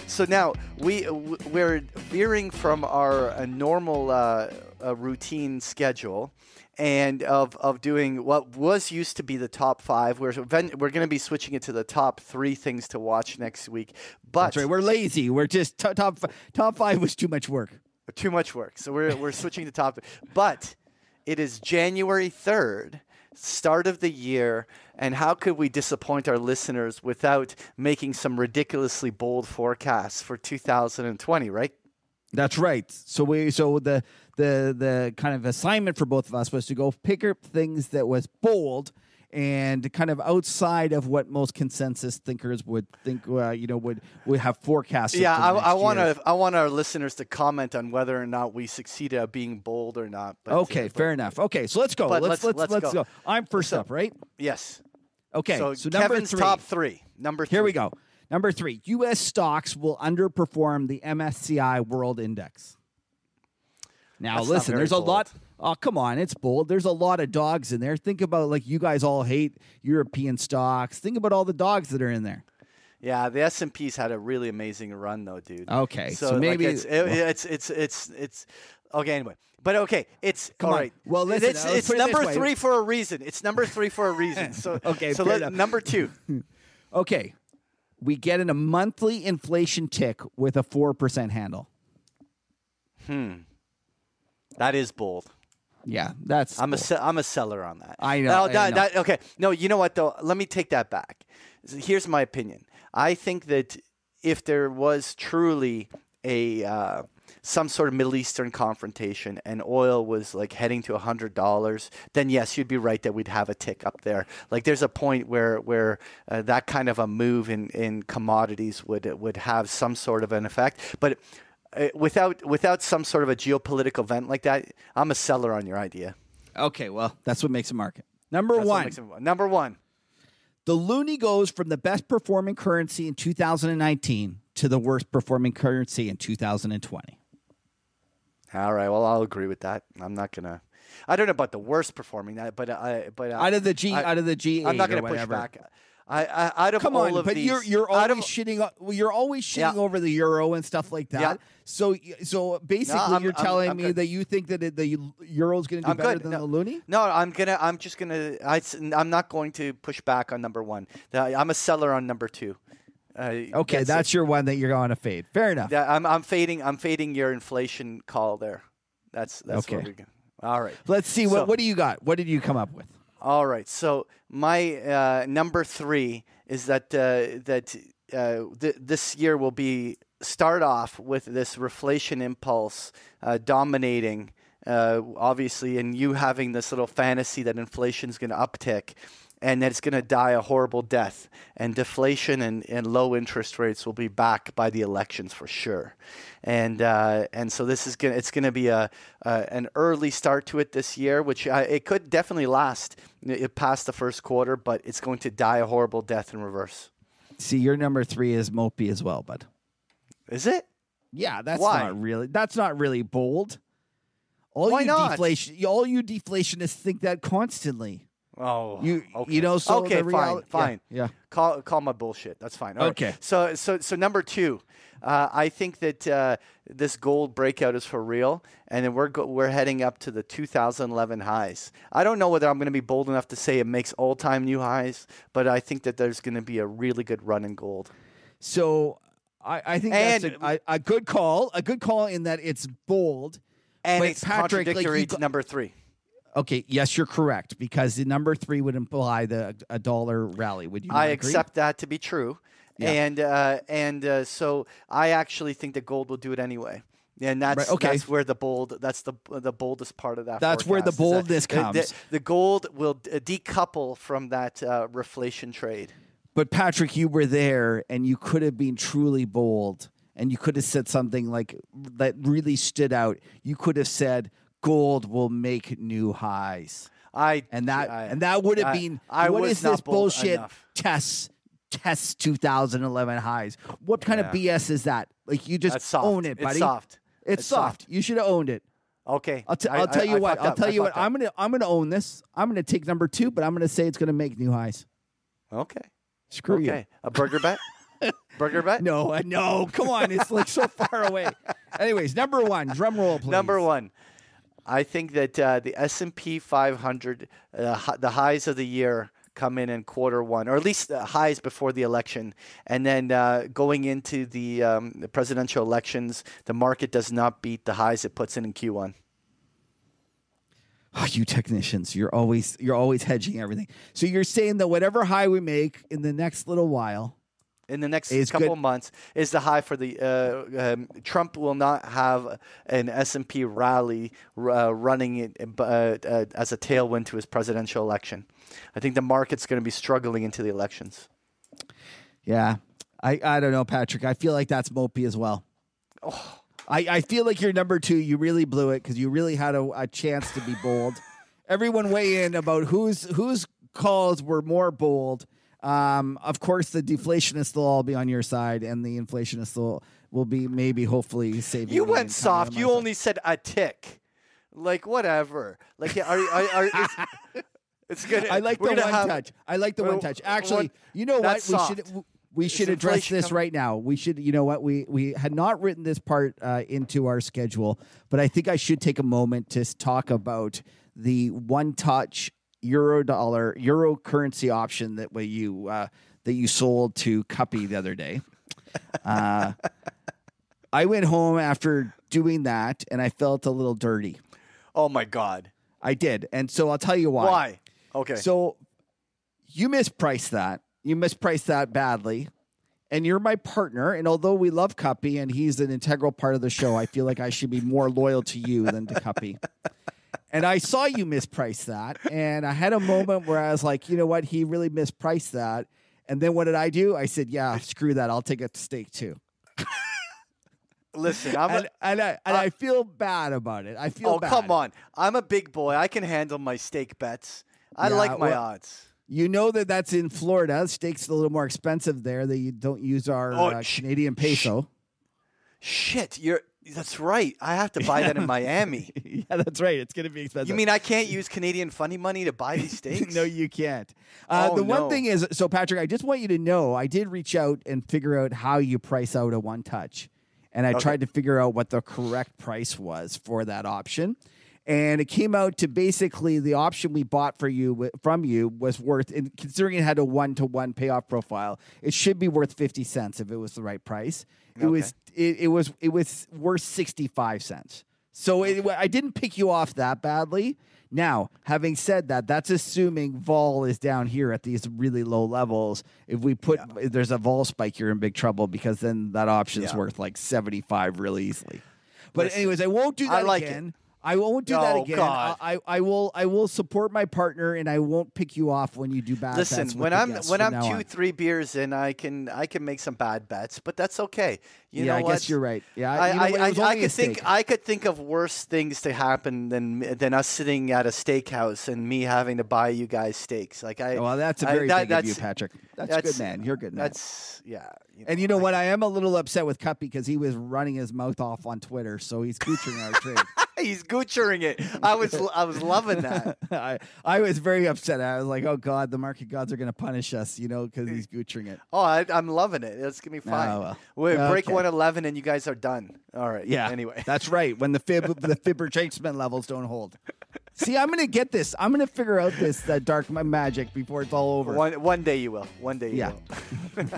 So now we're veering from our normal routine schedule, and of doing what was used to be the top 5. We're going to be switching it to the top 3 things to watch next week. But that's right. We're lazy. We're just top 5 was too much work. Too much work. So we're switching to top. But it is January 3rd, start of the year, and how could we disappoint our listeners without making some ridiculously bold forecasts for 2020, right? That's right. So the kind of assignment for both of us was to go pick up things that was bold and kind of outside of what most consensus thinkers would think, would have forecasted. Yeah, I want our listeners to comment on whether or not we succeeded at being bold or not. Fair enough. Okay, so let's go. Let's go. I'm first up, right? Yes. Okay. So number Kevin's 3. top 3. Number 3. Here we go. Number 3, U.S. stocks will underperform the MSCI World Index. Now, That's listen, there's bold. a lot. Oh, come on. It's bold. There's a lot of dogs in there. Think about, like, you guys all hate European stocks. Think about all the dogs that are in there. Yeah, the S&P's had a really amazing run, though, dude. Okay, so maybe it's okay. Anyway, but okay, it's all right. Well, listen, it's number 3 for a reason. It's number 3 for a reason. So okay, so number 2. Okay, we get in a monthly inflation tick with a 4% handle. That is bold. Yeah, that's. I'm a seller on that. I know. Okay. No, you know what though? Let me take that back. Here's my opinion. I think that if there was truly a some sort of Middle Eastern confrontation and oil was like heading to $100, then yes, you'd be right that we'd have a tick up there. Like there's a point where that kind of a move in commodities would have some sort of an effect, but. Without some sort of a geopolitical event like that, I'm a seller on your idea. Okay, well, that's what makes a market. Number 1. Number 1. The loonie goes from the best performing currency in 2019 to the worst performing currency in 2020. All right, well, I'll agree with that. I'm not gonna. I don't know about the worst performing that, but out of the G8, I'm not gonna push back. Out of Come all on, of but these, you're always shitting. You're always shitting over the euro and stuff like that. Yeah. So basically, you're telling me that you think that the euro is going to do better than the loonie? No, I'm not going to push back on number 1. I'm a seller on number 2. Okay, that's your one that you're going to fade. Fair enough. Yeah, I'm fading your inflation call there. That's okay. What we're going. All right. Let's see what do you got? What did you come up with? All right. So my number 3 is that this year will start off with this reflation impulse dominating, obviously, and you having this little fantasy that inflation is going to uptick. And that it's going to die a horrible death, and deflation and low interest rates will be back by the elections for sure, and so it's going to be an early start to it this year, which it could definitely last past the first quarter, but it's going to die a horrible death in reverse. See, your number 3 is mopey as well, bud. Is it? Yeah, that's Why? not really bold. Why not? All you deflationists think that constantly. Oh, okay. So okay, fine. Yeah. Call my bullshit. That's fine. All okay. Right. So number 2, I think that this gold breakout is for real, and then we're heading up to the 2011 highs. I don't know whether I'm going to be bold enough to say it makes all-time new highs, but I think that there's going to be a really good run in gold. So I think that's a good call. A good call in that it's bold, and but it's Patrick, contradictory to number 3. Okay, yes, you're correct, because the number 3 would imply a dollar rally. Would you? I agree? accept that to be true, yeah. and so I actually think that gold will do it anyway, and that's where the boldest part of that. That's where the boldness comes. The gold will decouple from that reflation trade. But Patrick, you were there, and you could have been truly bold, and you could have said something like that really stood out. You could have said, gold will make new highs. And that would have been, what is this bullshit enough. test 2011 highs? What kind of BS is that? Like, you just own it, buddy. It's soft. You should have owned it. Okay. I'll tell you what. I'm gonna own this. I'm gonna take number 2, but I'm gonna say it's gonna make new highs. Okay. Screw you. A burger bet? Burger bet? No, come on. It's like so far away. Anyways, number one, drum roll, please. Number one. I think that the S&P 500, the highs of the year come in quarter one, or at least the highs before the election. And then going into the presidential elections, the market does not beat the highs it puts in Q1. Oh, you technicians, you're always hedging everything. So you're saying that whatever high we make in the next little while, in the next couple of months, is the high for the Trump will not have an S&P rally running it as a tailwind to his presidential election. I think the market's going to be struggling into the elections. Yeah, I don't know, Patrick. I feel like that's mopey as well. Oh. I feel like you're number two. You really blew it because you really had a chance to be bold. Everyone weigh in about whose calls were more bold. Of course, the deflationists will all be on your side, and the inflationists will be maybe hopefully saving. You went soft. You only said a tick. Like whatever. Like it's good. I like the one touch. I like the one touch. Actually, you know what? We should address this right now. We should, you know what? We had not written this part into our schedule, but I think I should take a moment to talk about the one touch euro currency option that you sold to Cuppy the other day. I went home after doing that and I felt a little dirty. Oh my God. I did. And so I'll tell you why. Why? Okay. So you mispriced that. You mispriced that badly. And you're my partner. And although we love Cuppy and he's an integral part of the show, I feel like I should be more loyal to you than to Cuppy. And I saw you misprice that. And I had a moment where I was like, you know what? He really mispriced that. And then what did I do? I said, yeah, screw that. I'll take a steak too. Listen, I feel bad about it. I feel bad. Oh, come on. I'm a big boy. I can handle my steak bets. I like my odds. You know that's in Florida. Steak's a little more expensive there. That you don't use our Canadian peso. Shit, that's right. I have to buy that in Miami. Yeah, that's right. It's going to be expensive. You mean I can't use Canadian funny money to buy these steaks? No, you can't. One thing is, so Patrick, I just want you to know, I did reach out and figure out how you price out a one touch. And I tried to figure out what the correct price was for that option. And it came out to basically the option we bought from you was worth, and considering it had a 1-to-1 payoff profile, it should be worth 50 cents if it was the right price. It was worth 65 cents. So I didn't pick you off that badly. Now, having said that, that's assuming vol is down here at these really low levels. If there's a vol spike, you're in big trouble because then that option is worth like 75 really easily. But anyways, I won't do that again. I won't do that again. God. I will support my partner and I won't pick you off when you do bad bets. Listen, when I'm 2-3 beers in, I can make some bad bets, but that's okay. You know I what? guess you're right. Yeah, I could think of worse things to happen than us sitting at a steakhouse and me having to buy you guys steaks. Well, that's a very big of you, Patrick. That's good, man. You're good, man. And you know what? I am a little upset with Cuppy because he was running his mouth off on Twitter, so he's goochering our trade. He's goochering it. I was loving that. I was very upset. I was like, oh God, the market gods are going to punish us, because he's goochering it. Oh, I'm loving it. It's going to be fine. Oh, well. Break 111 and you guys are done. All right. Yeah. Anyway. That's right. When the fib retracement levels don't hold. See, I'm going to get this. I'm going to figure out this dark magic before it's all over. One day you will. One day you will.